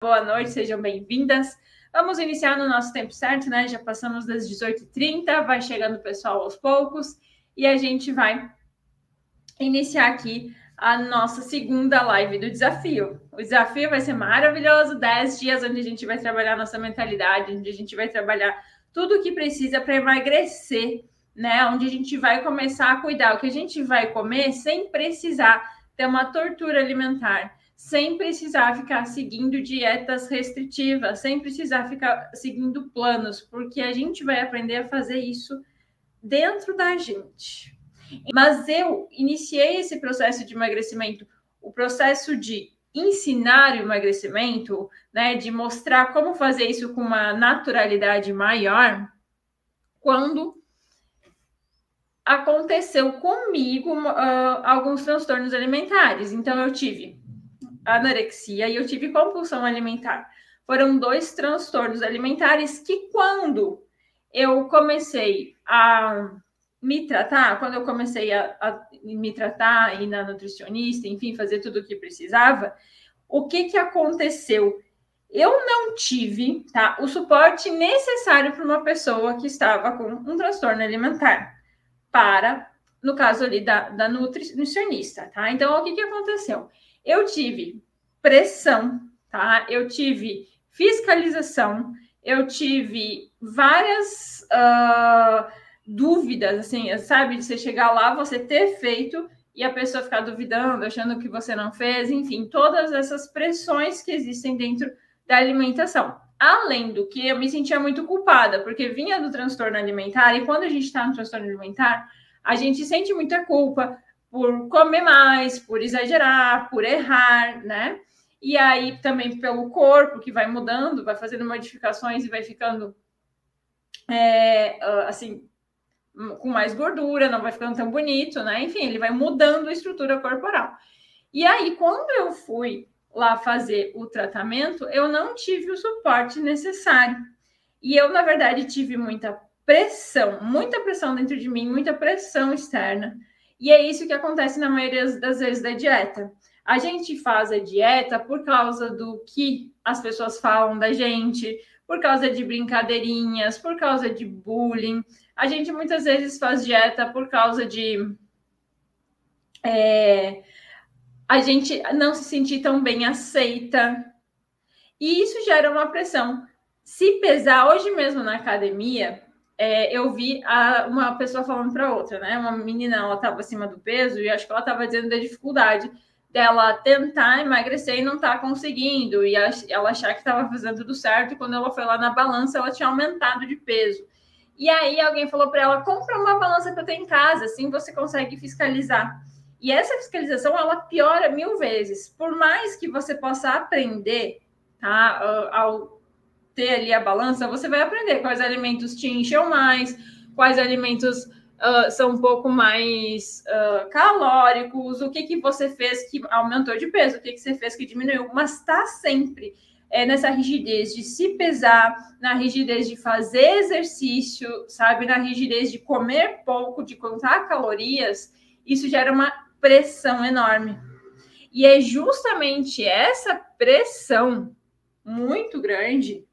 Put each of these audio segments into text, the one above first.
Boa noite, sejam bem-vindas. Vamos iniciar no nosso tempo certo, né? Já passamos das 18h30, vai chegando o pessoal aos poucos e a gente vai iniciar aqui a nossa segunda live do desafio. O desafio vai ser maravilhoso, 10 dias onde a gente vai trabalhar nossa mentalidade, onde a gente vai trabalhar tudo o que precisa para emagrecer, né? Onde a gente vai começar a cuidar o que a gente vai comer sem precisar ter uma tortura alimentar, sem precisar ficar seguindo dietas restritivas, sem precisar ficar seguindo planos, porque a gente vai aprender a fazer isso dentro da gente. Mas eu iniciei esse processo de emagrecimento, o processo de ensinar o emagrecimento, né, de mostrar como fazer isso com uma naturalidade maior, quando aconteceu comigo alguns transtornos alimentares. Então, eu tive anorexia e eu tive compulsão alimentar. Foram 2 transtornos alimentares que, quando eu comecei a me tratar, quando eu comecei a me tratar, ir na nutricionista, enfim, fazer tudo o que precisava, o que aconteceu? Eu não tive, tá, o suporte necessário para uma pessoa que estava com um transtorno alimentar, no caso ali da nutricionista, tá? Então, o que aconteceu? Eu tive pressão, tá? Eu tive fiscalização, eu tive várias dúvidas, assim, sabe? De você chegar lá, você ter feito e a pessoa ficar duvidando, achando que você não fez, enfim, todas essas pressões que existem dentro da alimentação. Além do que, eu me sentia muito culpada, porque vinha do transtorno alimentar, e quando a gente está no transtorno alimentar, a gente sente muita culpa por comer mais, por exagerar, por errar, né? E aí também pelo corpo, que vai mudando, vai fazendo modificações e vai ficando assim, com mais gordura, não vai ficando tão bonito, né? Enfim, ele vai mudando a estrutura corporal. E aí, quando eu fui lá fazer o tratamento, eu não tive o suporte necessário. E eu, na verdade, tive muita pressão dentro de mim, muita pressão externa. E é isso que acontece na maioria das vezes da dieta. A gente faz a dieta por causa do que as pessoas falam da gente, por causa de brincadeirinhas, por causa de bullying. A gente muitas vezes faz dieta por causa de a gente não se sentir tão bem aceita. E isso gera uma pressão. Se pesar, hoje mesmo na academia, eu vi uma pessoa falando para outra, né? Uma menina, ela estava acima do peso e acho que ela estava dizendo da dificuldade dela tentar emagrecer e não tá conseguindo, e ela achar que estava fazendo tudo certo, e quando ela foi lá na balança, ela tinha aumentado de peso. E aí alguém falou para ela, compra uma balança que eu tenho em casa, assim você consegue fiscalizar. E essa fiscalização, ela piora 1000 vezes. Por mais que você possa aprender, tá, ao ter ali a balança, você vai aprender quais alimentos te enchem mais, quais alimentos são um pouco mais calóricos, o que você fez que aumentou de peso, o que você fez que diminuiu, mas está sempre nessa rigidez de se pesar, na rigidez de fazer exercício, sabe, na rigidez de comer pouco, de contar calorias, isso gera uma pressão enorme. E é justamente essa pressão muito grande,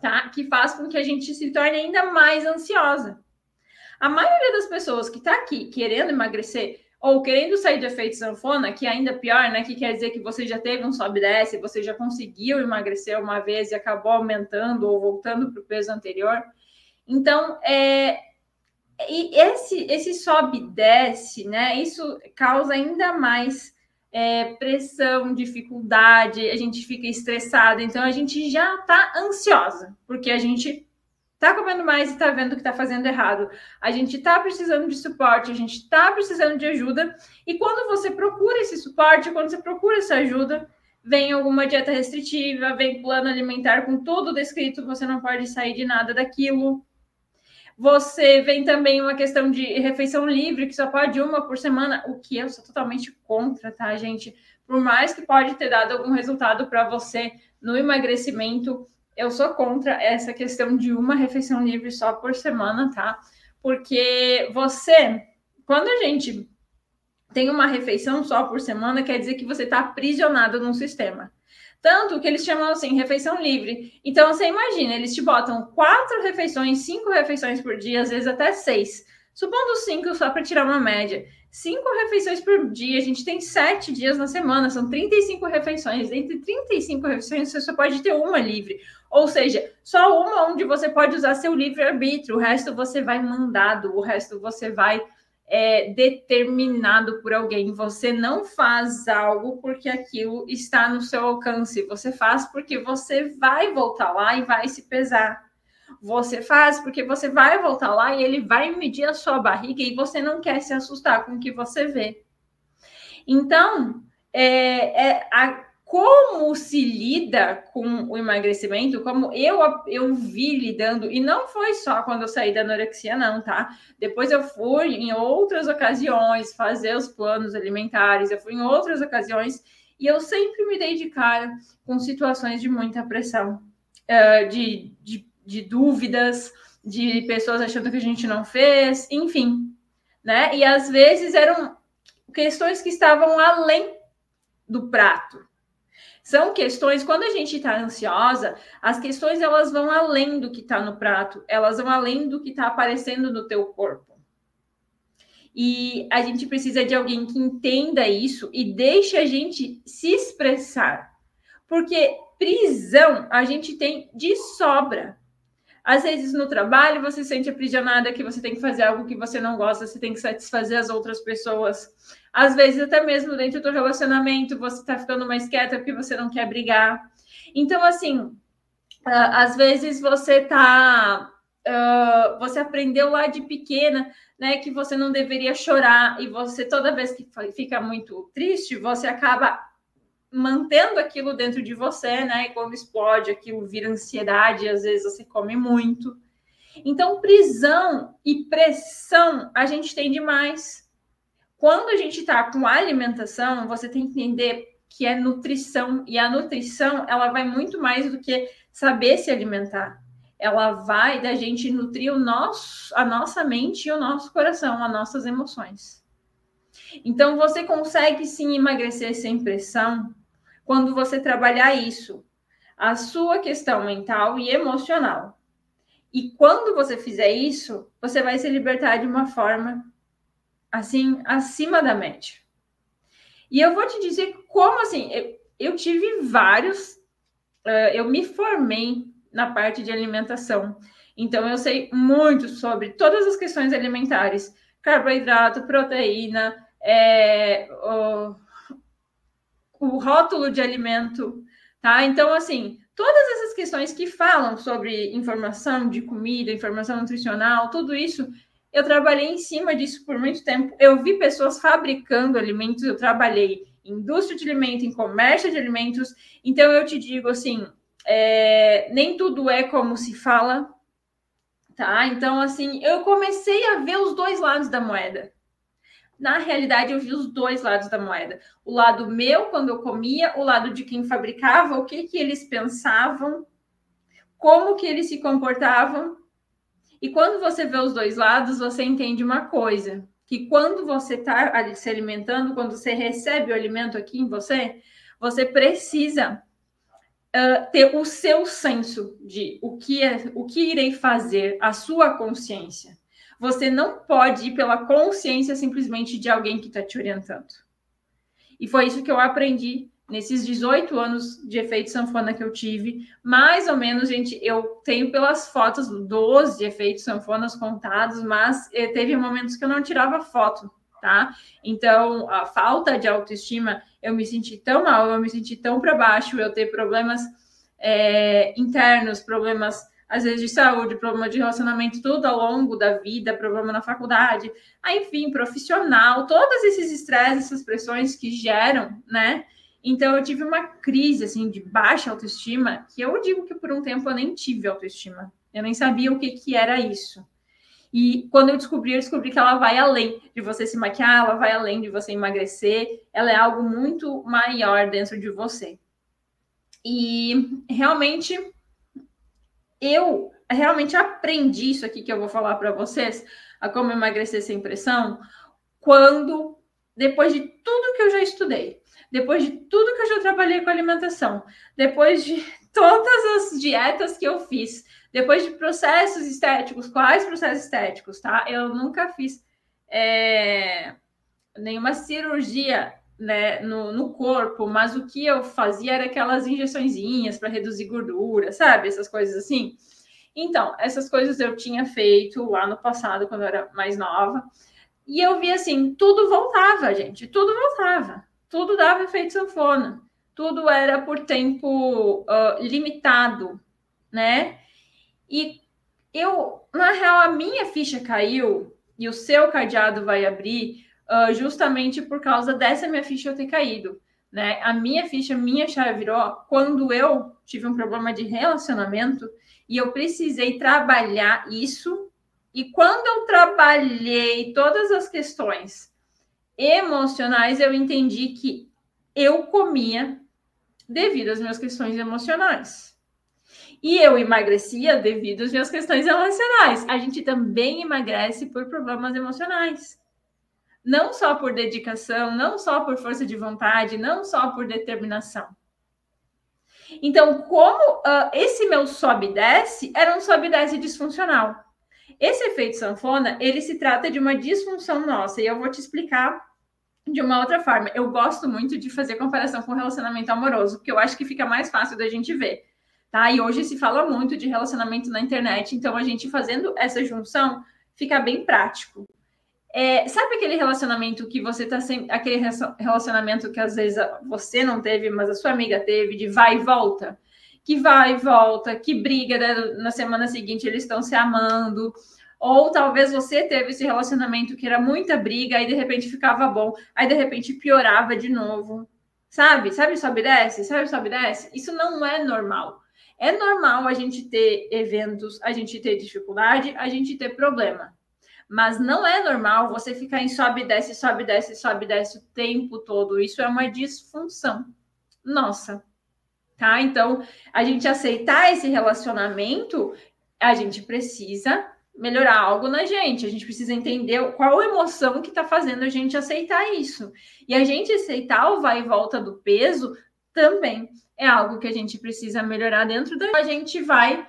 tá, que faz com que a gente se torne ainda mais ansiosa. A maioria das pessoas que está aqui querendo emagrecer ou querendo sair do efeito sanfona, que é ainda pior, né? Que quer dizer que você já teve um sobe e desce, você já conseguiu emagrecer uma vez e acabou aumentando ou voltando para o peso anterior. Então, e esse sobe e desce, né? Isso causa ainda mais pressão, dificuldade, a gente fica estressada, então a gente já está ansiosa, porque a gente tá comendo mais e tá vendo que tá fazendo errado. A gente tá precisando de suporte, a gente tá precisando de ajuda. E quando você procura esse suporte, quando você procura essa ajuda, vem alguma dieta restritiva, vem plano alimentar com tudo descrito, você não pode sair de nada daquilo. Você vem também uma questão de refeição livre, que só pode uma por semana, o que eu sou totalmente contra, tá, gente? Por mais que pode ter dado algum resultado para você no emagrecimento, eu sou contra essa questão de uma refeição livre só por semana, tá? Porque quando a gente tem uma refeição só por semana, quer dizer que você está aprisionado num sistema. Tanto que eles chamam assim, refeição livre. Então, você imagina, eles te botam 4 refeições, 5 refeições por dia, às vezes até 6. Supondo 5, só para tirar uma média. 5 refeições por dia, a gente tem 7 dias na semana, são 35 refeições. Entre 35 refeições, você só pode ter uma livre. Ou seja, só uma onde você pode usar seu livre-arbítrio. O resto você vai mandado, o resto você vai determinado por alguém. Você não faz algo porque aquilo está no seu alcance. Você faz porque você vai voltar lá e vai se pesar. Você faz porque você vai voltar lá e ele vai medir a sua barriga e você não quer se assustar com o que você vê. Então, como se lida com o emagrecimento, como eu vi lidando, e não foi só quando eu saí da anorexia, não, tá? Depois eu fui em outras ocasiões fazer os planos alimentares, eu fui em outras ocasiões, e eu sempre me dei de cara com situações de muita pressão, de dúvidas, de pessoas achando que a gente não fez, enfim, né? E às vezes eram questões que estavam além do prato. São questões, quando a gente está ansiosa, as questões elas vão além do que está no prato, elas vão além do que está aparecendo no teu corpo. E a gente precisa de alguém que entenda isso e deixe a gente se expressar. Porque prisão a gente tem de sobra. Às vezes no trabalho você se sente aprisionada, que você tem que fazer algo que você não gosta, você tem que satisfazer as outras pessoas. Às vezes até mesmo dentro do relacionamento você tá ficando mais quieta porque você não quer brigar. Então, assim, às vezes você você aprendeu lá de pequena, né, que você não deveria chorar e você toda vez que fica muito triste, você acaba mantendo aquilo dentro de você, né? E quando explode, aquilo vira ansiedade, às vezes você come muito. Então, prisão e pressão a gente tem demais. Quando a gente tá com alimentação, você tem que entender que é nutrição, e a nutrição, ela vai muito mais do que saber se alimentar. Ela vai da gente nutrir a nossa mente e o nosso coração, as nossas emoções. Então, você consegue sim emagrecer sem pressão quando você trabalhar isso, a sua questão mental e emocional. E quando você fizer isso, você vai se libertar de uma forma, assim, acima da média. E eu vou te dizer como, assim, eu tive vários... eu me formei na parte de alimentação. Então, eu sei muito sobre todas as questões alimentares. Carboidrato, proteína, o rótulo de alimento, tá? Então, assim, todas essas questões que falam sobre informação de comida, informação nutricional, tudo isso, eu trabalhei em cima disso por muito tempo. Eu vi pessoas fabricando alimentos, eu trabalhei em indústria de alimento, em comércio de alimentos. Então, eu te digo, assim, nem tudo é como se fala, tá? Então, assim, eu comecei a ver os dois lados da moeda. Na realidade, eu vi os dois lados da moeda. O lado meu, quando eu comia, o lado de quem fabricava, o que eles pensavam, como que eles se comportavam. E quando você vê os dois lados, você entende uma coisa, que quando você está se alimentando, quando você recebe o alimento aqui em você, você precisa ter o seu senso de o que irei fazer, a sua consciência. Você não pode ir pela consciência simplesmente de alguém que está te orientando. E foi isso que eu aprendi nesses 18 anos de efeito sanfona que eu tive. Mais ou menos, gente, eu tenho pelas fotos 12 efeitos sanfonas contados, mas teve momentos que eu não tirava foto, tá? Então, a falta de autoestima, eu me senti tão mal, eu me senti tão para baixo, eu ter problemas internos, problemas às vezes de saúde, problema de relacionamento, tudo ao longo da vida, problema na faculdade, enfim, profissional, todos esses estresses, essas pressões que geram, né? Então, eu tive uma crise, assim, de baixa autoestima, que eu digo que por um tempo eu nem tive autoestima. Eu nem sabia o que era isso. E quando eu descobri que ela vai além de você se maquiar, ela vai além de você emagrecer, ela é algo muito maior dentro de você. E realmente... eu realmente aprendi isso aqui que eu vou falar para vocês, a como emagrecer sem pressão, depois de tudo que eu já estudei, depois de tudo que eu já trabalhei com alimentação, depois de todas as dietas que eu fiz, depois de processos estéticos, quais processos estéticos, tá? Eu nunca fiz nenhuma cirurgia, né, no corpo, mas o que eu fazia era aquelas injeçõezinhas para reduzir gordura, sabe? Essas coisas assim. Então, essas coisas eu tinha feito lá no passado, quando eu era mais nova, e eu vi assim, tudo voltava, gente, tudo voltava, tudo dava efeito sanfona, tudo era por tempo limitado, né? E na real, a minha ficha caiu e o seu cadeado vai abrir justamente por causa dessa minha ficha eu ter caído, né? A minha ficha, minha chave virou quando eu tive um problema de relacionamento e eu precisei trabalhar isso. E quando eu trabalhei todas as questões emocionais, eu entendi que eu comia devido às minhas questões emocionais. E eu emagrecia devido às minhas questões emocionais. A gente também emagrece por problemas emocionais. Não só por dedicação, não só por força de vontade, não só por determinação. Então, como esse meu sobe e desce era um sobe e desce disfuncional. Esse efeito sanfona, ele se trata de uma disfunção nossa, e eu vou te explicar de uma outra forma. Eu gosto muito de fazer comparação com relacionamento amoroso, porque eu acho que fica mais fácil da gente ver, tá? E hoje se fala muito de relacionamento na internet, então a gente fazendo essa junção fica bem prático. Sabe aquele relacionamento que você tá sem... aquele relacionamento que às vezes você não teve, mas a sua amiga teve, de vai e volta? Que vai e volta, que briga, né? Na semana seguinte eles estão se amando. Ou talvez você teve esse relacionamento que era muita briga, aí de repente ficava bom, aí de repente piorava de novo. Sabe? Sabe, sobe e desce? Sabe, sobe e desce? Isso não é normal. É normal a gente ter eventos, a gente ter dificuldade, a gente ter problema. Mas não é normal você ficar em sobe e desce, sobe e desce, sobe e desce o tempo todo. Isso é uma disfunção nossa, tá? Então, a gente aceitar esse relacionamento, a gente precisa melhorar algo na gente. A gente precisa entender qual emoção que tá fazendo a gente aceitar isso. E a gente aceitar o vai e volta do peso também é algo que a gente precisa melhorar dentro da... A gente vai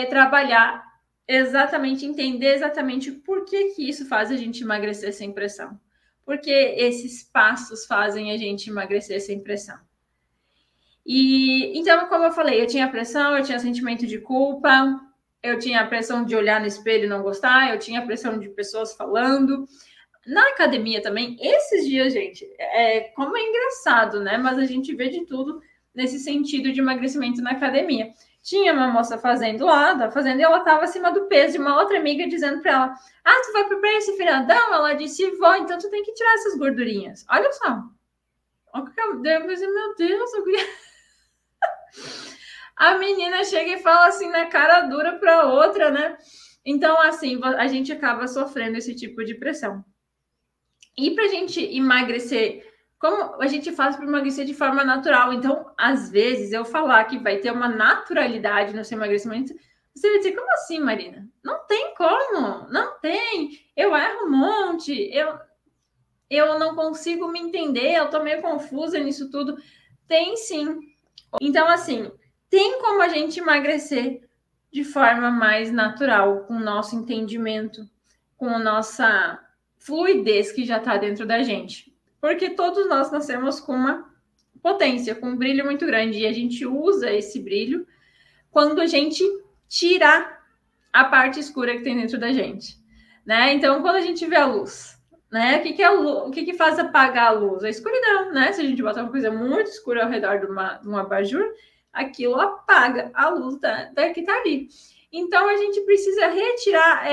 trabalhar exatamente, entender exatamente por que isso faz a gente emagrecer sem pressão. Porque esses passos fazem a gente emagrecer sem pressão. E então, como eu falei, eu tinha pressão, eu tinha sentimento de culpa, eu tinha a pressão de olhar no espelho e não gostar, eu tinha a pressão de pessoas falando. Na academia também, esses dias, gente, como é engraçado, né? Mas a gente vê de tudo nesse sentido de emagrecimento na academia. Tinha uma moça fazendo lá, e ela estava acima do peso de uma outra amiga dizendo para ela: ah, tu vai pro esse feriadão? Ela disse: vou, então tu tem que tirar essas gordurinhas. Olha só. Eu pensei, meu Deus, eu queria... A menina chega e fala assim na cara dura para outra, né? Então, assim, a gente acaba sofrendo esse tipo de pressão. E para a gente emagrecer, como a gente faz para emagrecer de forma natural? Então, às vezes, eu falar que vai ter uma naturalidade no seu emagrecimento, você vai dizer, como assim, Marina? Não tem como, não tem. Eu erro um monte, eu não consigo me entender, eu tô meio confusa nisso tudo. Tem sim. Então, assim, tem como a gente emagrecer de forma mais natural, com o nosso entendimento, com a nossa fluidez que já está dentro da gente. Porque todos nós nascemos com uma potência, com um brilho muito grande, e a gente usa esse brilho quando a gente tira a parte escura que tem dentro da gente, né? Então, quando a gente vê a luz, né? O que faz apagar a luz? A escuridão, né? Se a gente botar uma coisa muito escura ao redor de um abajur, aquilo apaga a luz que está ali. Então, a gente precisa retirar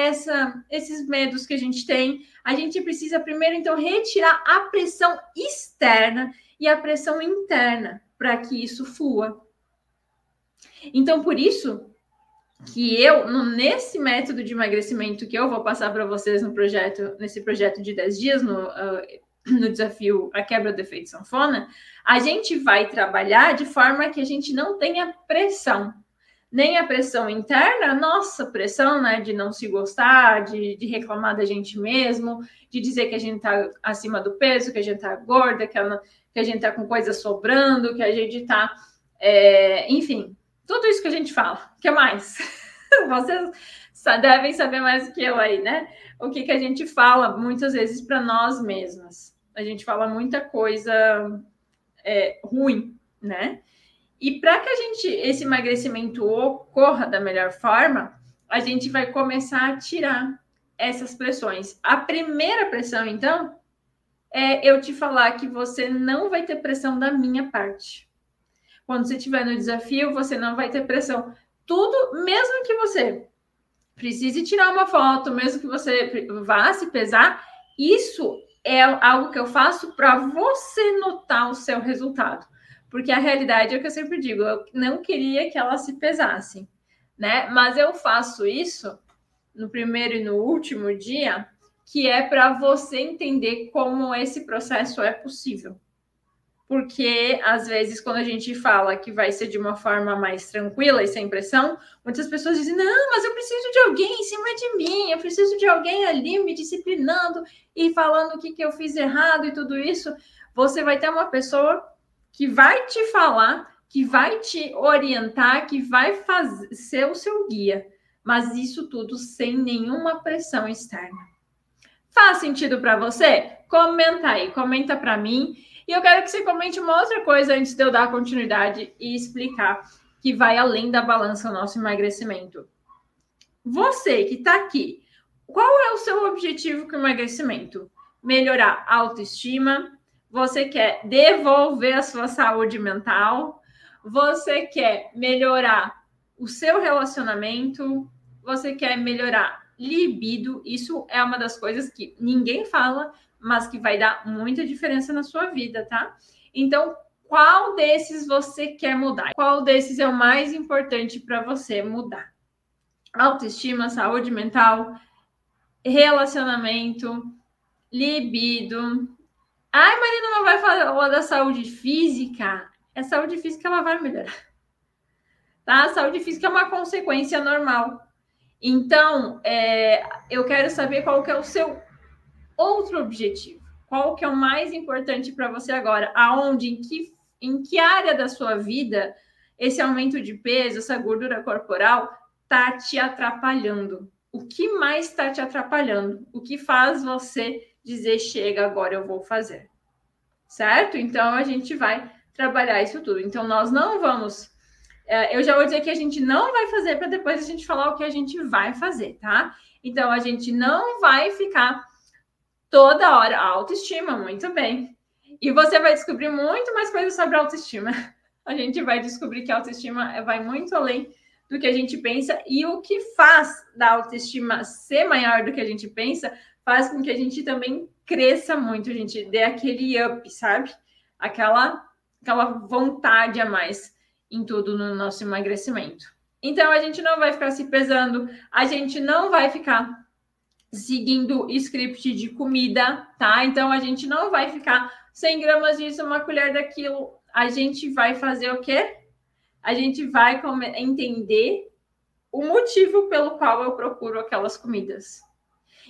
esses medos que a gente tem. A gente precisa primeiro, então, retirar a pressão externa e a pressão interna para que isso flua. Então, por isso que nesse método de emagrecimento que eu vou passar para vocês nesse projeto de 10 dias, no desafio A Quebra do Efeito Sanfona, a gente vai trabalhar de forma que a gente não tenha pressão. Nem a pressão interna, nossa pressão, né, de não se gostar, de reclamar da gente mesmo, de dizer que a gente tá acima do peso, que a gente tá gorda, que a gente está com coisa sobrando, que a gente está... enfim, tudo isso que a gente fala. O que mais? Vocês devem saber mais do que eu aí, né? O que a gente fala muitas vezes para nós mesmas. A gente fala muita coisa ruim, né? E para que esse emagrecimento ocorra da melhor forma, a gente vai começar a tirar essas pressões. A primeira pressão, então, é eu te falar que você não vai ter pressão da minha parte. Quando você estiver no desafio, você não vai ter pressão. Tudo, mesmo que você precise tirar uma foto, mesmo que você vá se pesar, isso é algo que eu faço para você notar o seu resultado. Porque a realidade é o que eu sempre digo, eu não queria que ela se pesasse, né? Mas eu faço isso no primeiro e no último dia, que é para você entender como esse processo é possível. Porque, às vezes, quando a gente fala que vai ser de uma forma mais tranquila e sem pressão, muitas pessoas dizem, não, mas eu preciso de alguém em cima de mim, eu preciso de alguém ali me disciplinando e falando o que eu fiz errado e tudo isso. Você vai ter uma pessoa que vai te falar, que vai te orientar, que vai ser o seu guia. Mas isso tudo sem nenhuma pressão externa. Faz sentido para você? Comenta aí, comenta para mim. E eu quero que você comente uma outra coisa antes de eu dar continuidade e explicar que vai além da balança o nosso emagrecimento. Você que está aqui, qual é o seu objetivo com o emagrecimento? Melhorar a autoestima? Você quer devolver a sua saúde mental? Você quer melhorar o seu relacionamento? Você quer melhorar libido? Isso é uma das coisas que ninguém fala, mas que vai dar muita diferença na sua vida, tá? Então, qual desses você quer mudar? Qual desses é o mais importante para você mudar? Autoestima, saúde mental, relacionamento, libido. Ai, Marina, não vai falar da saúde física? A saúde física ela vai melhorar. Tá? A saúde física é uma consequência normal. Então, eu quero saber qual que é o seu outro objetivo. Qual que é o mais importante para você agora? Aonde, em que área da sua vida esse aumento de peso, essa gordura corporal está te atrapalhando? O que mais está te atrapalhando? O que faz você dizer, chega, agora eu vou fazer? Certo? Então, a gente vai trabalhar isso tudo. Então, nós não vamos... eu já vou dizer que a gente não vai fazer para depois a gente falar o que a gente vai fazer, tá? Então, a gente não vai ficar toda hora autoestima, muito bem. E você vai descobrir muito mais coisas sobre autoestima. A gente vai descobrir que a autoestima vai muito além do que a gente pensa, e o que faz da autoestima ser maior do que a gente pensa faz com que a gente também cresça muito, a gente dê aquele up, sabe? Aquela vontade a mais em tudo no nosso emagrecimento. Então, a gente não vai ficar se pesando, a gente não vai ficar seguindo script de comida, tá? Então, a gente não vai ficar 100 gramas disso, uma colher daquilo. A gente vai fazer o quê? A gente vai entender o motivo pelo qual eu procuro aquelas comidas.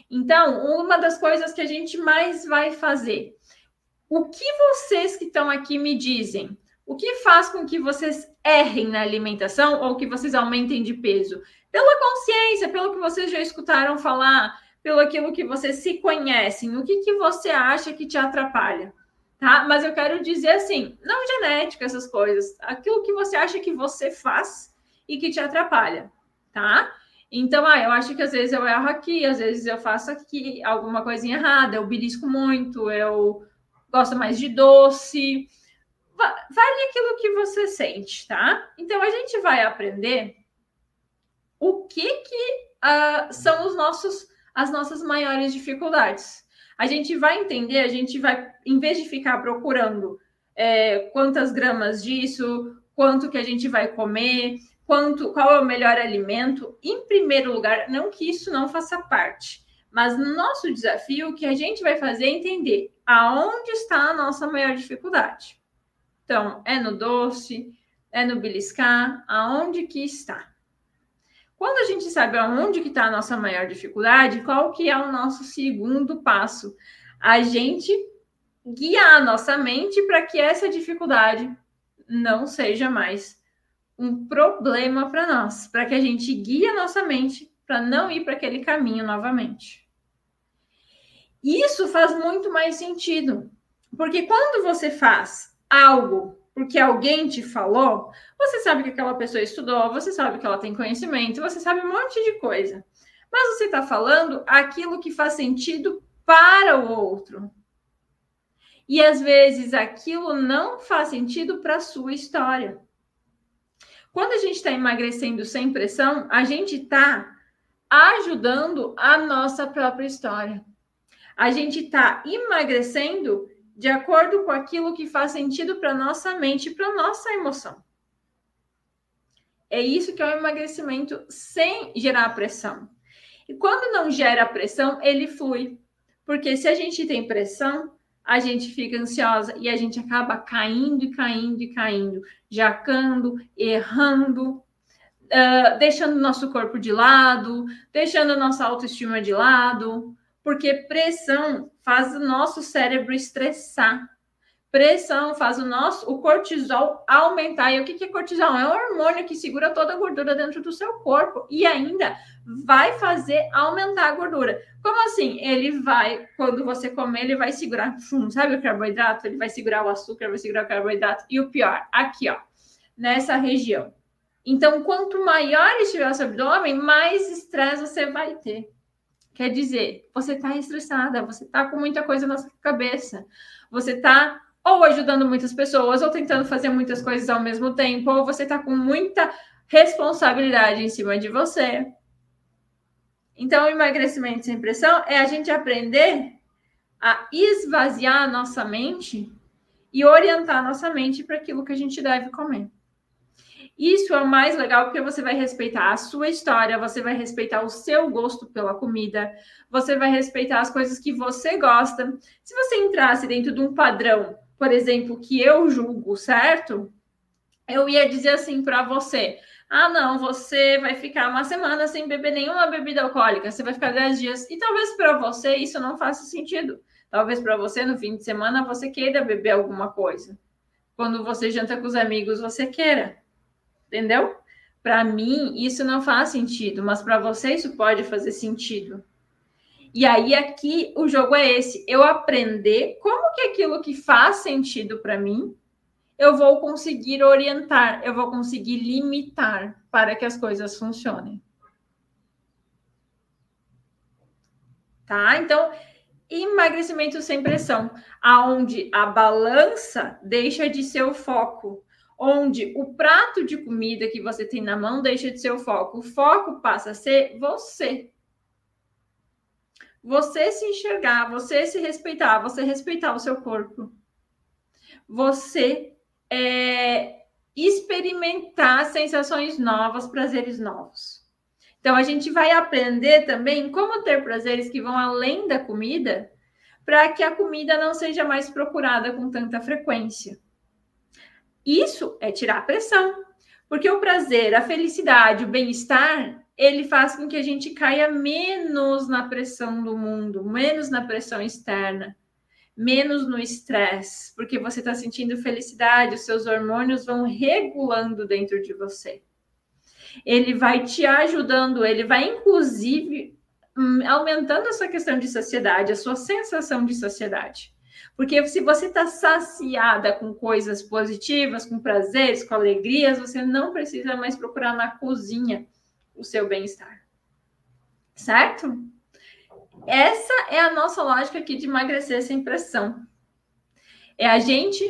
Então, uma das coisas que a gente mais vai fazer, o que vocês que estão aqui me dizem? O que faz com que vocês errem na alimentação ou que vocês aumentem de peso? Pela consciência, pelo que vocês já escutaram falar, pelo aquilo que vocês se conhecem, o que você acha que te atrapalha? Tá? Mas eu quero dizer assim, não genética, essas coisas, aquilo que você acha que você faz e que te atrapalha, tá? Então, eu acho que às vezes eu erro aqui, às vezes eu faço aqui alguma coisinha errada, eu belisco muito, eu gosto mais de doce. Vale aquilo que você sente, tá? Então, a gente vai aprender o que são as nossas maiores dificuldades. A gente vai entender, a gente vai, em vez de ficar procurando quantas gramas disso, quanto que a gente vai comer, qual é o melhor alimento, em primeiro lugar, não que isso não faça parte, mas no nosso desafio, o que a gente vai fazer é entender aonde está a nossa maior dificuldade. Então, é no doce, é no beliscar, aonde que está? Quando a gente sabe aonde que está a nossa maior dificuldade, qual que é o nosso segundo passo? A gente guiar a nossa mente para que essa dificuldade não seja mais um problema para nós, para que a gente guie a nossa mente para não ir para aquele caminho novamente. Isso faz muito mais sentido, porque quando você faz algo porque alguém te falou, você sabe que aquela pessoa estudou, você sabe que ela tem conhecimento, você sabe um monte de coisa. Mas você está falando aquilo que faz sentido para o outro. E às vezes aquilo não faz sentido para a sua história. Quando a gente está emagrecendo sem pressão, a gente está ajudando a nossa própria história. A gente está emagrecendo de acordo com aquilo que faz sentido para nossa mente e para nossa emoção. É isso que é o emagrecimento sem gerar pressão. E quando não gera pressão, ele flui. Porque se a gente tem pressão, a gente fica ansiosa e a gente acaba caindo e caindo e caindo, jacando, errando, deixando o nosso corpo de lado, deixando a nossa autoestima de lado, porque pressão faz o nosso cérebro estressar. Pressão faz o cortisol aumentar. E o que é cortisol? É um hormônio que segura toda a gordura dentro do seu corpo e ainda vai fazer aumentar a gordura. Como assim? Ele vai, quando você comer, ele vai segurar, sabe o carboidrato? Ele vai segurar o açúcar, vai segurar o carboidrato. E o pior, aqui, ó, nessa região. Então, quanto maior estiver o seu abdômen, mais estresse você vai ter. Quer dizer, você está estressada, você está com muita coisa na sua cabeça, você está ou ajudando muitas pessoas, ou tentando fazer muitas coisas ao mesmo tempo, ou você está com muita responsabilidade em cima de você. Então, o emagrecimento sem pressão é a gente aprender a esvaziar a nossa mente e orientar a nossa mente para aquilo que a gente deve comer. Isso é o mais legal, porque você vai respeitar a sua história, você vai respeitar o seu gosto pela comida, você vai respeitar as coisas que você gosta. Se você entrasse dentro de um padrão, por exemplo, que eu julgo, certo? Eu ia dizer assim para você: ah, não, você vai ficar uma semana sem beber nenhuma bebida alcoólica, você vai ficar 10 dias. E talvez para você isso não faça sentido. Talvez para você, no fim de semana, você queira beber alguma coisa. Quando você janta com os amigos, você queira. Entendeu? Para mim, isso não faz sentido, mas para você isso pode fazer sentido. E aí, aqui, o jogo é esse. Eu aprender como que aquilo que faz sentido para mim, eu vou conseguir orientar, eu vou conseguir limitar para que as coisas funcionem. Tá? Então, emagrecimento sem pressão, aonde a balança deixa de ser o foco, onde o prato de comida que você tem na mão deixa de ser o foco. O foco passa a ser você. Você se enxergar, você se respeitar, você respeitar o seu corpo. Você experimentar sensações novas, prazeres novos. Então, a gente vai aprender também como ter prazeres que vão além da comida, para que a comida não seja mais procurada com tanta frequência. Isso é tirar a pressão, porque o prazer, a felicidade, o bem-estar, ele faz com que a gente caia menos na pressão do mundo, menos na pressão externa, menos no estresse, porque você está sentindo felicidade, os seus hormônios vão regulando dentro de você. Ele vai te ajudando, ele vai, inclusive, aumentando a sua questão de saciedade, a sua sensação de saciedade. Porque se você está saciada com coisas positivas, com prazeres, com alegrias, você não precisa mais procurar na cozinha o seu bem-estar. Certo? Essa é a nossa lógica aqui de emagrecer sem pressão. É a gente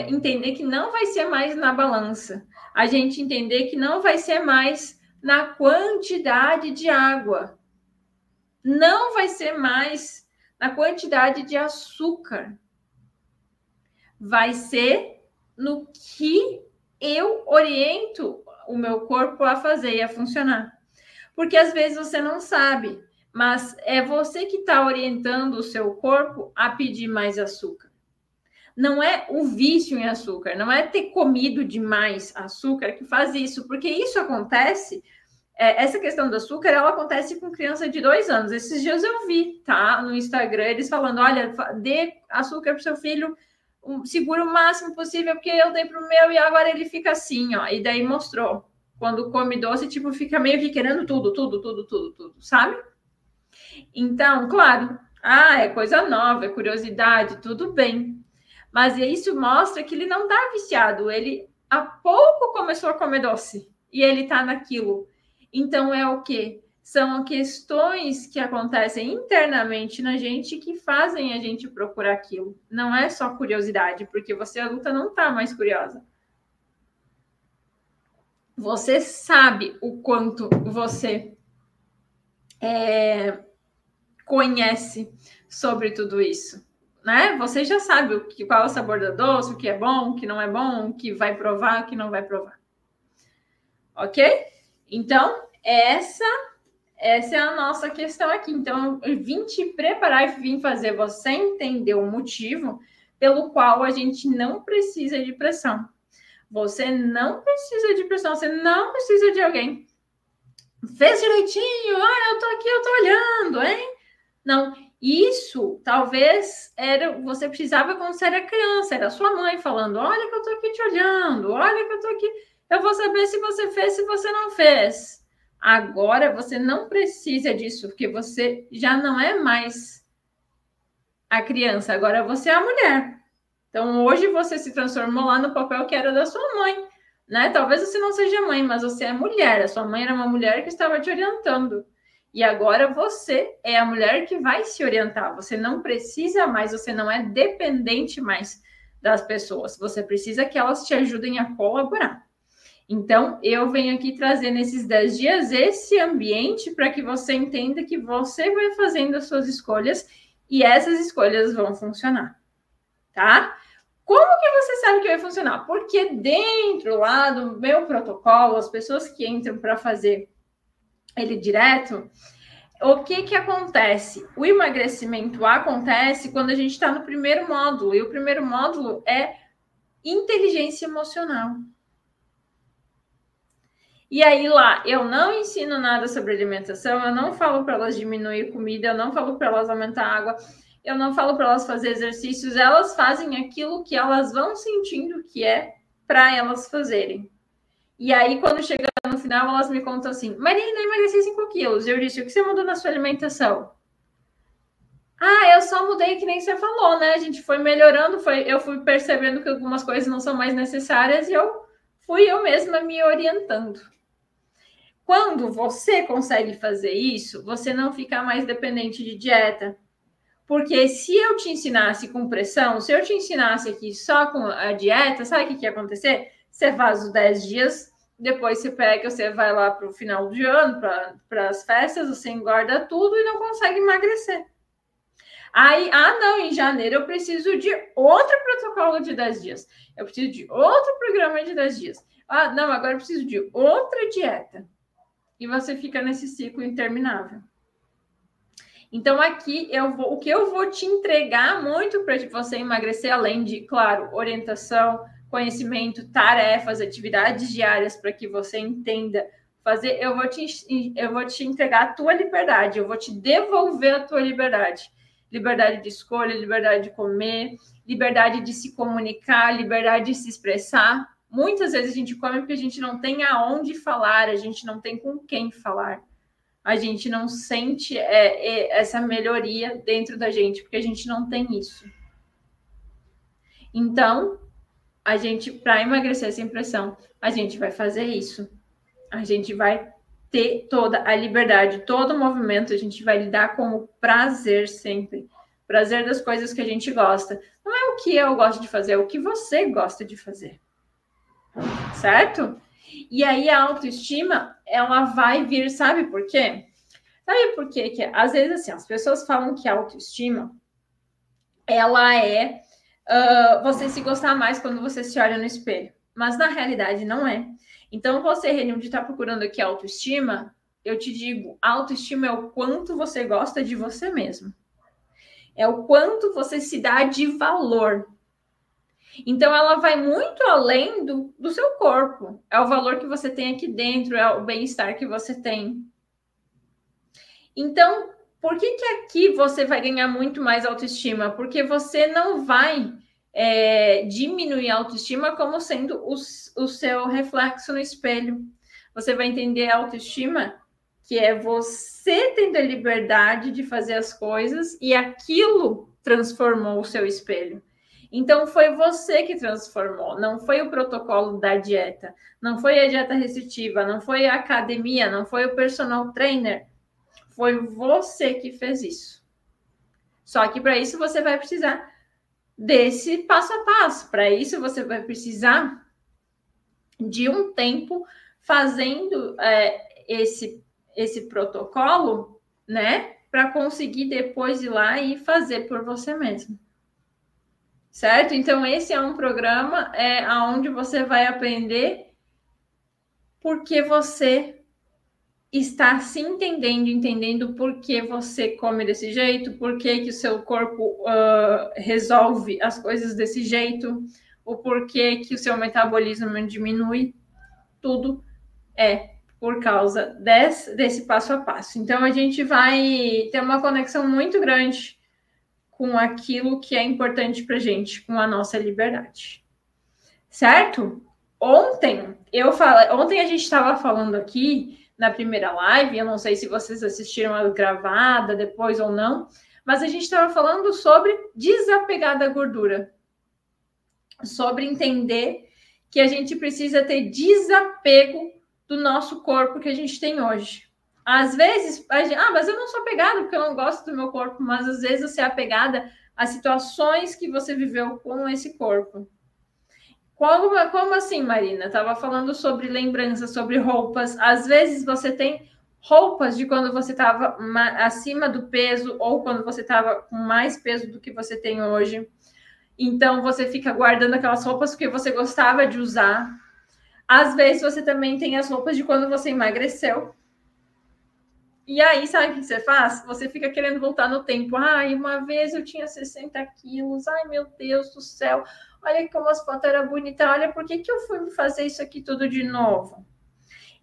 entender que não vai ser mais na balança. A gente entender que não vai ser mais na quantidade de água. Não vai ser mais na quantidade de açúcar. Vai ser no que eu oriento o meu corpo a fazer e a funcionar. Porque às vezes você não sabe, mas é você que está orientando o seu corpo a pedir mais açúcar. Não é o vício em açúcar, não é ter comido demais açúcar que faz isso, porque isso acontece essa questão do açúcar, ela acontece com criança de 2 anos. Esses dias eu vi, tá? No Instagram, eles falando, olha, dê açúcar pro seu filho, segura o máximo possível, porque eu dei pro meu e agora ele fica assim, ó. E daí mostrou. Quando come doce, tipo, fica meio que querendo tudo, sabe? Então, claro, é coisa nova, é curiosidade, tudo bem. Mas isso mostra que ele não tá viciado. Ele há pouco começou a comer doce e ele tá naquilo. Então, é o quê? São questões que acontecem internamente na gente que fazem a gente procurar aquilo. Não é só curiosidade, porque você adulta não tá mais curiosa. Você sabe o quanto você conhece sobre tudo isso, né? Você já sabe qual é o sabor da doce, o que é bom, o que não é bom, o que vai provar, o que não vai provar. Ok? Então, essa é a nossa questão aqui. Então, eu vim te preparar e vim fazer você entender o motivo pelo qual a gente não precisa de pressão. Você não precisa de pressão, você não precisa de alguém. Fez direitinho, eu tô aqui, eu tô olhando, hein? Não, isso talvez você precisava quando você era criança, era sua mãe falando, olha que eu tô aqui te olhando, olha que eu tô aqui, eu vou saber se você fez, se você não fez. Agora você não precisa disso, porque você já não é mais a criança, agora você é a mulher. Então, hoje você se transformou lá no papel que era da sua mãe, né? Talvez você não seja mãe, mas você é mulher. A sua mãe era uma mulher que estava te orientando. E agora você é a mulher que vai se orientar. Você não precisa mais, você não é dependente mais das pessoas. Você precisa que elas te ajudem a colaborar. Então, eu venho aqui trazer nesses 10 dias esse ambiente para que você entenda que você vai fazendo as suas escolhas e essas escolhas vão funcionar, tá? Como que você sabe que vai funcionar? Porque dentro lá do meu protocolo, as pessoas que entram para fazer ele direto, o que acontece? O emagrecimento acontece quando a gente está no primeiro módulo, e o primeiro módulo é inteligência emocional. E aí lá, eu não ensino nada sobre alimentação, eu não falo para elas diminuir comida, eu não falo para elas aumentar água, eu não falo para elas fazer exercícios, elas fazem aquilo que elas vão sentindo que é para elas fazerem. E aí, quando chega no final, elas me contam assim, Marina, eu emagreci 5 quilos. Eu disse, o que você mudou na sua alimentação? Eu só mudei que nem você falou, né? A gente foi melhorando, eu fui percebendo que algumas coisas não são mais necessárias e fui eu mesma me orientando. Quando você consegue fazer isso, você não fica mais dependente de dieta. Porque se eu te ensinasse com pressão, se eu te ensinasse aqui só com a dieta, sabe o que ia acontecer? Você faz os 10 dias, depois você vai lá para o final de ano, para as festas, você engorda tudo e não consegue emagrecer. Aí, não, em janeiro eu preciso de outro protocolo de 10 dias. Eu preciso de outro programa de 10 dias. Não, agora eu preciso de outra dieta. E você fica nesse ciclo interminável. Então, aqui o que eu vou te entregar muito para você emagrecer, além de, claro, orientação, conhecimento, tarefas, atividades diárias para que você entenda fazer, eu vou te entregar a tua liberdade, eu vou te devolver a tua liberdade. Liberdade de escolha, liberdade de comer, liberdade de se comunicar, liberdade de se expressar. Muitas vezes a gente come porque a gente não tem aonde falar, a gente não tem com quem falar. A gente não sente essa melhoria dentro da gente, porque a gente não tem isso. Então, a gente, para emagrecer sem pressão, a gente vai fazer isso. A gente vai ter toda a liberdade, todo o movimento, a gente vai lidar com o prazer sempre. Prazer das coisas que a gente gosta. Não é o que eu gosto de fazer, é o que você gosta de fazer. Certo? E aí a autoestima, ela vai vir, sabe por quê? Sabe por quê? Que às vezes assim, as pessoas falam que a autoestima, ela é você se gostar mais quando você se olha no espelho. Mas na realidade não é. Então você, Renilde, está procurando aqui autoestima, eu te digo, autoestima é o quanto você gosta de você mesmo. É o quanto você se dá de valor. Então, ela vai muito além do seu corpo. É o valor que você tem aqui dentro, é o bem-estar que você tem. Então, por que aqui você vai ganhar muito mais autoestima? Porque você não vai diminuir a autoestima como sendo o seu reflexo no espelho. Você vai entender a autoestima, que é você tendo a liberdade de fazer as coisas e aquilo transformou o seu espelho. Então, foi você que transformou, não foi o protocolo da dieta, não foi a dieta restritiva, não foi a academia, não foi o personal trainer. Foi você que fez isso. Só que para isso você vai precisar desse passo a passo. Para isso você vai precisar de um tempo fazendo esse protocolo, né? Para conseguir depois ir lá e fazer por você mesmo. Certo? Então, esse é um programa onde você vai aprender porque você está se entendendo por que você come desse jeito, por que o seu corpo resolve as coisas desse jeito, o porquê que o seu metabolismo diminui, tudo é por causa desse passo a passo. Então, a gente vai ter uma conexão muito grande com aquilo que é importante para a gente, com a nossa liberdade. Certo? Ontem a gente estava falando aqui na primeira live, eu não sei se vocês assistiram a gravada depois ou não, mas a gente estava falando sobre desapegar da gordura, sobre entender que a gente precisa ter desapego do nosso corpo que a gente tem hoje. Às vezes, mas eu não sou apegada porque eu não gosto do meu corpo, mas às vezes você é apegada às situações que você viveu com esse corpo. Como assim, Marina? Estava falando sobre lembranças, sobre roupas. Às vezes você tem roupas de quando você estava acima do peso ou quando você estava com mais peso do que você tem hoje. Então, você fica guardando aquelas roupas porque você gostava de usar. Às vezes, você também tem as roupas de quando você emagreceu. E aí, sabe o que você faz? Você fica querendo voltar no tempo. Ai, uma vez eu tinha 60 quilos. Ai, meu Deus do céu. Olha como as fotos eram bonitas. Olha, por que eu fui fazer isso aqui tudo de novo?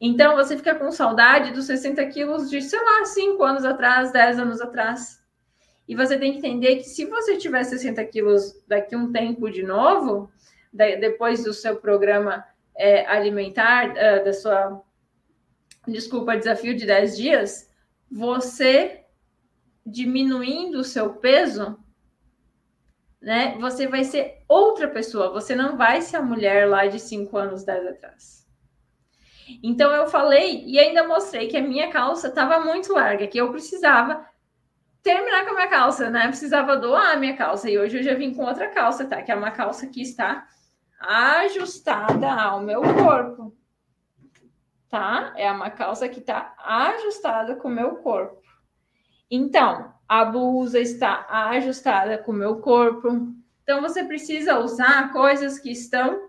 Então, você fica com saudade dos 60 quilos de, sei lá, 5 anos atrás, 10 anos atrás. E você tem que entender que se você tiver 60 quilos daqui a um tempo de novo, depois do seu programa alimentar, desafio de 10 dias, você diminuindo o seu peso, né? Você vai ser outra pessoa, você não vai ser a mulher lá de 5 anos, 10 atrás. Então, eu falei e ainda mostrei que a minha calça estava muito larga, que eu precisava terminar com a minha calça, né? Precisava doar a minha calça. E hoje eu já vim com outra calça, tá? Que é uma calça que está ajustada ao meu corpo, tá? É uma calça que está ajustada com o meu corpo. Então, a blusa está ajustada com o meu corpo. Então, você precisa usar coisas que estão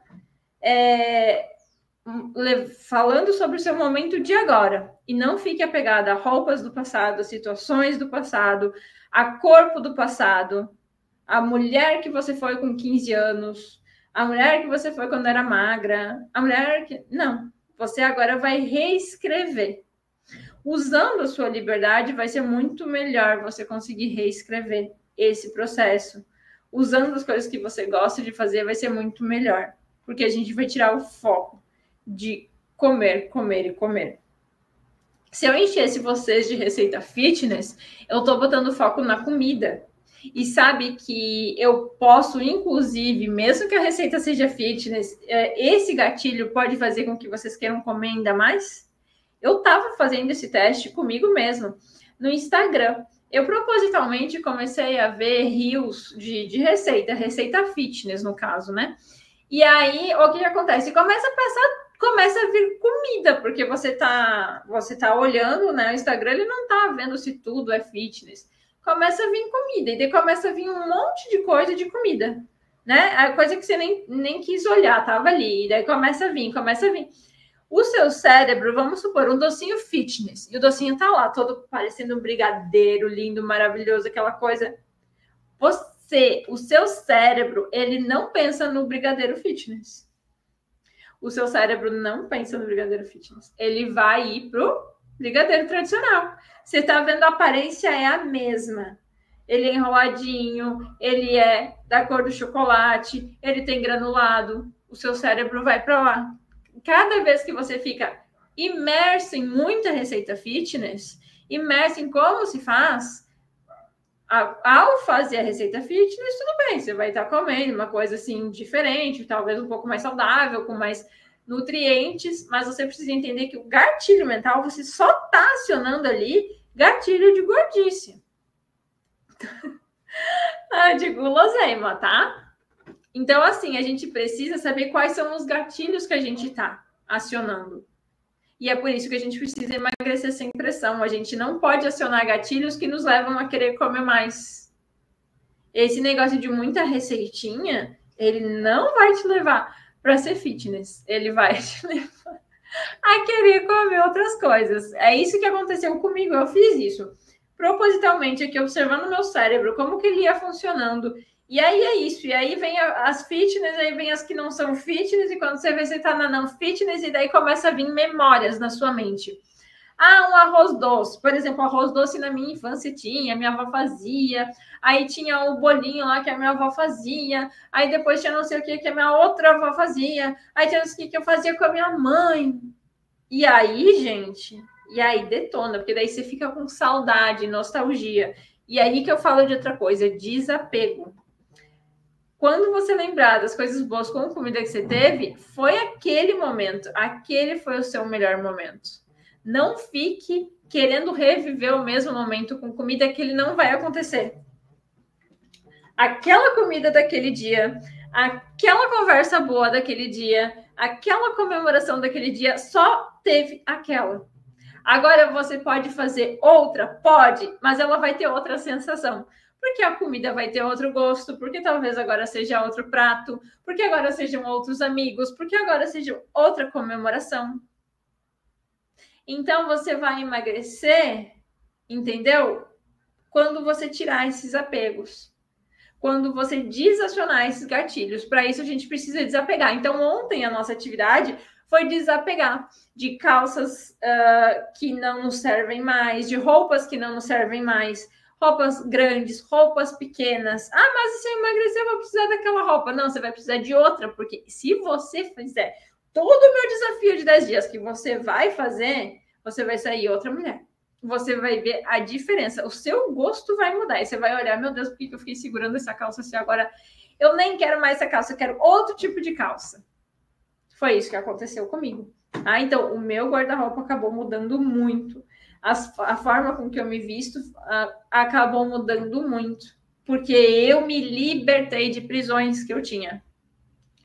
falando sobre o seu momento de agora. E não fique apegada a roupas do passado, a situações do passado, a corpo do passado, a mulher que você foi com 15 anos, a mulher que você foi quando era magra, a mulher que... Não, você agora vai reescrever. Usando a sua liberdade, vai ser muito melhor você conseguir reescrever esse processo. Usando as coisas que você gosta de fazer, vai ser muito melhor. Porque a gente vai tirar o foco de comer, comer e comer. Se eu enchesse vocês de receita fitness, eu tô botando foco na comida. E sabe que eu posso, inclusive, mesmo que a receita seja fitness, esse gatilho pode fazer com que vocês queiram comer ainda mais? Eu estava fazendo esse teste comigo mesmo no Instagram. Eu propositalmente comecei a ver reels de receita fitness, no caso, né? E aí, o que acontece? Começa a vir comida, porque você tá olhando, né? O Instagram, ele não tá vendo se tudo é fitness. Começa a vir comida, e daí começa a vir um monte de coisa de comida, né? A coisa que você nem quis olhar, tava ali, e daí começa a vir. O seu cérebro, vamos supor, um docinho fitness, e o docinho tá lá, todo parecendo um brigadeiro, lindo, maravilhoso, aquela coisa. o seu cérebro, ele não pensa no brigadeiro fitness. O seu cérebro não pensa no brigadeiro fitness. Ele vai ir pro brigadeiro tradicional. Você tá vendo, a aparência é a mesma. Ele é enroladinho, ele é da cor do chocolate, ele tem granulado. O seu cérebro vai para lá. Cada vez que você fica imerso em muita receita fitness, imerso em como se faz, ao fazer a receita fitness, tudo bem, você vai estar comendo uma coisa assim diferente, talvez um pouco mais saudável, com mais nutrientes, mas você precisa entender que o gatilho mental, você só está acionando ali gatilho de gordice. De guloseima, tá? Então, assim, a gente precisa saber quais são os gatilhos que a gente está acionando. E é por isso que a gente precisa emagrecer sem pressão. A gente não pode acionar gatilhos que nos levam a querer comer mais. Esse negócio de muita receitinha, ele não vai te levar para ser fitness. Ele vai te levar a querer comer outras coisas. É isso que aconteceu comigo. Eu fiz isso propositalmente aqui, observando o meu cérebro, como que ele ia funcionando. E aí é isso. E aí vem as fitness, aí vem as que não são fitness, e quando você vê, você tá na não fitness, e daí começa a vir memórias na sua mente. Um arroz doce. Por exemplo, arroz doce na minha infância tinha, minha avó fazia. Aí tinha o bolinho lá que a minha avó fazia. Aí depois tinha não sei o que a minha outra avó fazia. Aí tinha não sei o que eu fazia com a minha mãe. E aí, gente... E aí detona, porque daí você fica com saudade, nostalgia. E aí que eu falo de outra coisa, desapego. Quando você lembrar das coisas boas com a comida que você teve, foi aquele momento. Aquele foi o seu melhor momento. Não fique querendo reviver o mesmo momento com comida que ele não vai acontecer. Aquela comida daquele dia, aquela conversa boa daquele dia, aquela comemoração daquele dia, só teve aquela. Agora você pode fazer outra? Pode, mas ela vai ter outra sensação. Porque a comida vai ter outro gosto, porque talvez agora seja outro prato, porque agora sejam outros amigos, porque agora seja outra comemoração. Então você vai emagrecer, entendeu? Quando você tirar esses apegos. Quando você desacionar esses gatilhos. Para isso a gente precisa desapegar. Então ontem a nossa atividade foi desapegar de calças que não nos servem mais, de roupas que não nos servem mais, roupas grandes, roupas pequenas. Mas se eu emagrecer, eu vou precisar daquela roupa. Não, você vai precisar de outra, porque se você fizer todo o meu desafio de 10 dias que você vai fazer, você vai sair outra mulher. Você vai ver a diferença. O seu gosto vai mudar. E você vai olhar, meu Deus, por que eu fiquei segurando essa calça se agora eu nem quero mais essa calça, eu quero outro tipo de calça. Foi isso que aconteceu comigo. Então, o meu guarda-roupa acabou mudando muito. A forma com que eu me visto acabou mudando muito. Porque eu me libertei de prisões que eu tinha.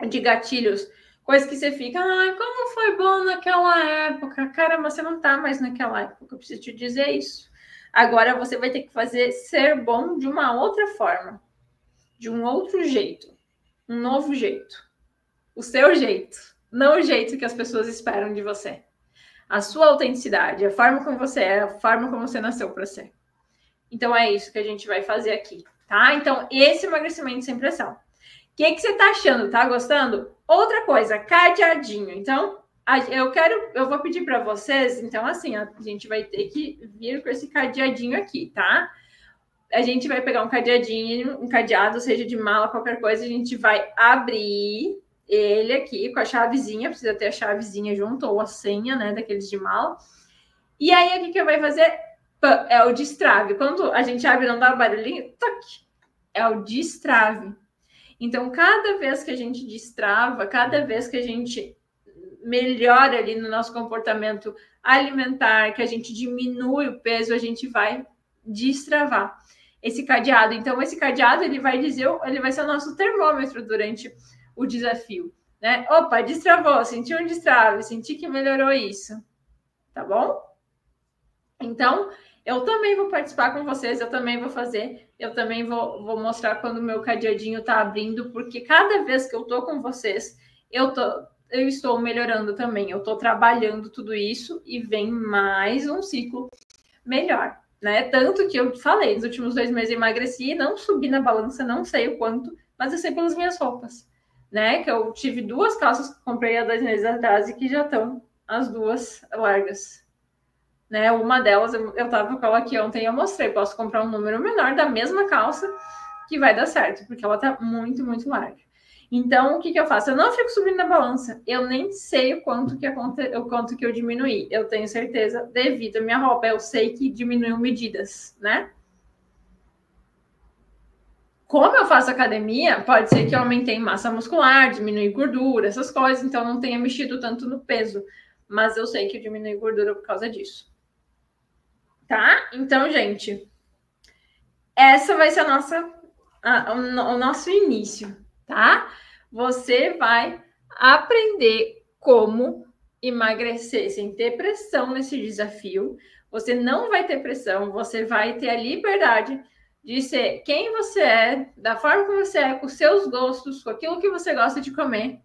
De gatilhos. Coisa que você fica, como foi bom naquela época. Caramba, você não tá mais naquela época. Eu preciso te dizer isso. Agora você vai ter que fazer ser bom de uma outra forma. De um outro jeito. Um novo jeito. O seu jeito. Não o jeito que as pessoas esperam de você. A sua autenticidade, a forma como você é, a forma como você nasceu para ser. Então, é isso que a gente vai fazer aqui, tá? Então, esse emagrecimento sem pressão. O que você tá achando? Tá gostando? Outra coisa, cadeadinho. Então, eu vou pedir para vocês, então, assim, a gente vai ter que vir com esse cadeadinho aqui, tá? A gente vai pegar um cadeadinho, um cadeado, seja de mala, qualquer coisa, a gente vai abrir ele aqui com a chavezinha, precisa ter a chavezinha junto, ou a senha, né, daqueles de mala. E aí, o que vai fazer? É o destrave. Quando a gente abre, não dá barulhinho, toque. É o destrave. Então, cada vez que a gente destrava, cada vez que a gente melhora ali no nosso comportamento alimentar, que a gente diminui o peso, a gente vai destravar esse cadeado. Então, esse cadeado, ele vai ser o nosso termômetro durante o desafio, né? Opa, destravou, senti um destrave, senti que melhorou isso, tá bom? Então, eu também vou participar com vocês, eu também vou fazer, eu também vou mostrar quando o meu cadeadinho tá abrindo, porque cada vez que eu tô com vocês, eu estou melhorando também, eu tô trabalhando tudo isso e vem mais um ciclo melhor, né? Tanto que eu falei, nos últimos 2 meses eu emagreci, não subi na balança, não sei o quanto, mas eu sei pelas minhas roupas, né? Que eu tive 2 calças que comprei há 2 meses atrás e que já estão as 2 largas, né? Uma delas, eu tava com ela aqui ontem e eu mostrei, posso comprar um número menor da mesma calça que vai dar certo, porque ela tá muito, muito larga. Então, o que eu faço? Eu não fico subindo na balança. Eu nem sei o quanto que eu diminuí. Eu tenho certeza, devido à minha roupa. Eu sei que diminuiu medidas, né? Como eu faço academia, pode ser que eu aumentei massa muscular, diminui gordura, essas coisas. Então, não tenha mexido tanto no peso. Mas eu sei que eu diminui gordura por causa disso. Tá? Então, gente, essa vai ser o nosso início, tá? Você vai aprender como emagrecer sem ter pressão nesse desafio. Você não vai ter pressão, você vai ter a liberdade de ser quem você é, da forma que você é, com os seus gostos, com aquilo que você gosta de comer,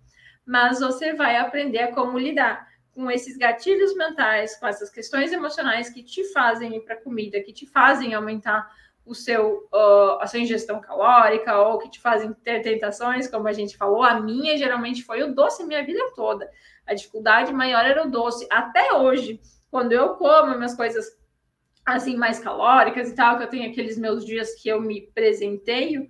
mas você vai aprender a como lidar com esses gatilhos mentais, com essas questões emocionais que te fazem ir para a comida, que te fazem aumentar a sua ingestão calórica, ou que te fazem ter tentações, como a gente falou. A minha geralmente foi o doce a minha vida toda. A dificuldade maior era o doce. Até hoje, quando eu como minhas coisas assim mais calóricas e tal, que eu tenho aqueles meus dias que eu me presenteio,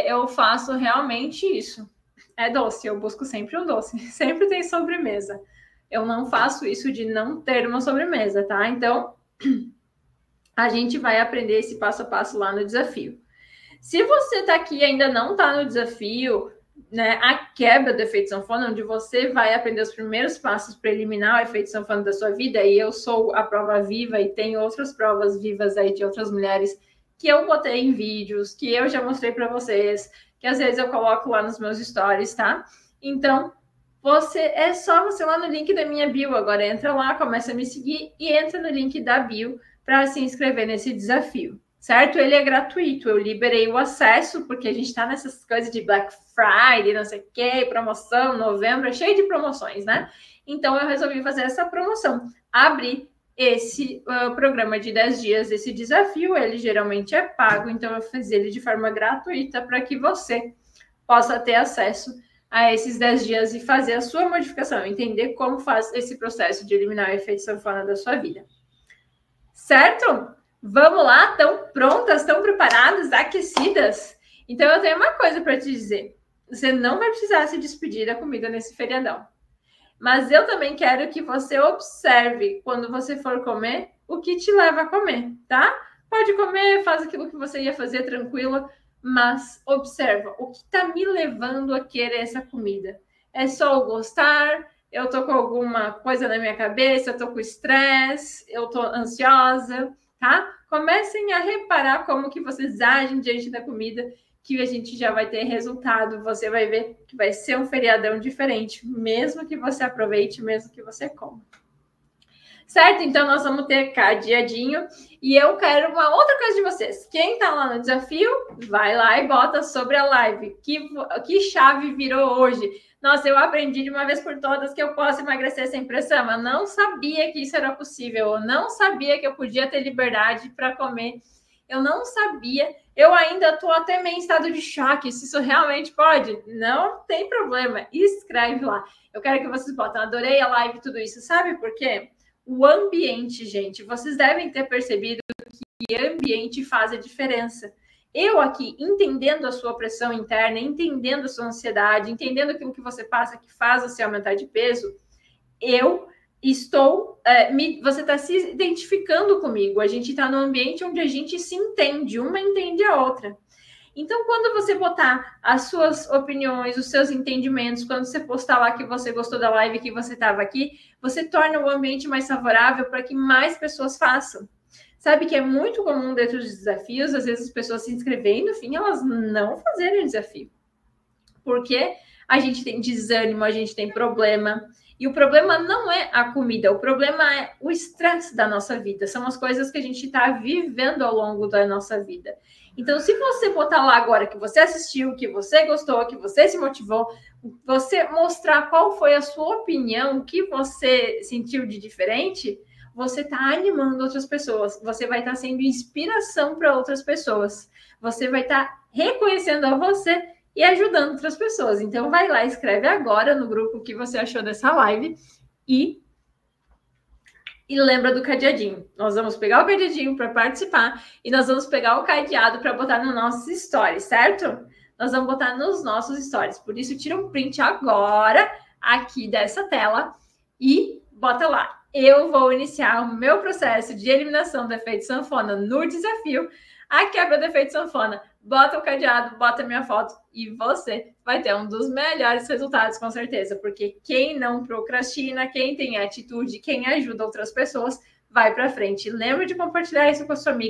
eu faço realmente isso. É doce, eu busco sempre o doce. Sempre tem sobremesa. Eu não faço isso de não ter uma sobremesa, tá? Então, a gente vai aprender esse passo a passo lá no desafio. Se você está aqui e ainda não está no desafio, né, a quebra do efeito sanfona, onde você vai aprender os primeiros passos para eliminar o efeito sanfona da sua vida, e eu sou a prova viva e tenho outras provas vivas aí de outras mulheres que eu botei em vídeos, que eu já mostrei para vocês, que às vezes eu coloco lá nos meus stories, tá? Então, é só você lá no link da minha bio, agora entra lá, começa a me seguir e entra no link da bio para se inscrever nesse desafio, certo? Ele é gratuito, eu liberei o acesso, porque a gente está nessas coisas de Black Friday, não sei o que, promoção, novembro, é cheio de promoções, né? Então, eu resolvi fazer essa promoção, abrir esse programa de 10 dias, esse desafio, ele geralmente é pago, então eu fiz ele de forma gratuita para que você possa ter acesso a esses 10 dias e fazer a sua modificação, entender como faz esse processo de eliminar o efeito sanfona da sua vida. Certo? Vamos lá? Estão prontas? Estão preparadas? Aquecidas? Então, eu tenho uma coisa para te dizer. Você não vai precisar se despedir da comida nesse feriadão. Mas eu também quero que você observe, quando você for comer, o que te leva a comer, tá? Pode comer, faz aquilo que você ia fazer tranquila, mas observa o que está me levando a querer essa comida. É só o gostar? Eu tô com alguma coisa na minha cabeça, eu tô com estresse, eu tô ansiosa, tá? Comecem a reparar como que vocês agem diante da comida, que a gente já vai ter resultado. Você vai ver que vai ser um feriadão diferente, mesmo que você aproveite, mesmo que você coma. Certo? Então, nós vamos ter cadeadinho. E eu quero uma outra coisa de vocês. Quem tá lá no desafio, vai lá e bota sobre a live. Que chave virou hoje? Nossa, eu aprendi de uma vez por todas que eu posso emagrecer sem pressão. Eu não sabia que isso era possível. Eu não sabia que eu podia ter liberdade para comer. Eu não sabia. Eu ainda estou até meio em estado de choque. Se isso realmente pode, não tem problema. Escreve lá. Eu quero que vocês botem. Adorei a live e tudo isso. Sabe por quê? O ambiente, gente. Vocês devem ter percebido que ambiente faz a diferença. Eu aqui, entendendo a sua pressão interna, entendendo a sua ansiedade, entendendo aquilo que você passa que faz você aumentar de peso, eu estou... você está se identificando comigo. A gente está num ambiente onde a gente se entende, uma entende a outra. Então, quando você botar as suas opiniões, os seus entendimentos, quando você postar lá que você gostou da live, que você estava aqui, você torna o ambiente mais favorável para que mais pessoas façam. Sabe que é muito comum dentro dos desafios, às vezes as pessoas se inscreverem, no fim, elas não fazerem o desafio. Porque a gente tem desânimo, a gente tem problema. E o problema não é a comida, o problema é o estresse da nossa vida. São as coisas que a gente está vivendo ao longo da nossa vida. Então, se você botar lá agora que você assistiu, que você gostou, que você se motivou, você mostrar qual foi a sua opinião, o que você sentiu de diferente, você está animando outras pessoas, você vai estar sendo inspiração para outras pessoas, você vai estar reconhecendo a você e ajudando outras pessoas. Então, vai lá, escreve agora no grupo o que você achou dessa live e lembra do cadeadinho. Nós vamos pegar o cadeadinho para participar e nós vamos pegar o cadeado para botar nos nossos stories, certo? Nós vamos botar nos nossos stories. Por isso, tira um print agora aqui dessa tela e bota lá. Eu vou iniciar o meu processo de eliminação do efeito sanfona no desafio. A quebra do efeito sanfona. Bota o cadeado, bota a minha foto e você vai ter um dos melhores resultados, com certeza. Porque quem não procrastina, quem tem atitude, quem ajuda outras pessoas, vai para frente. Lembra de compartilhar isso com a sua amiga.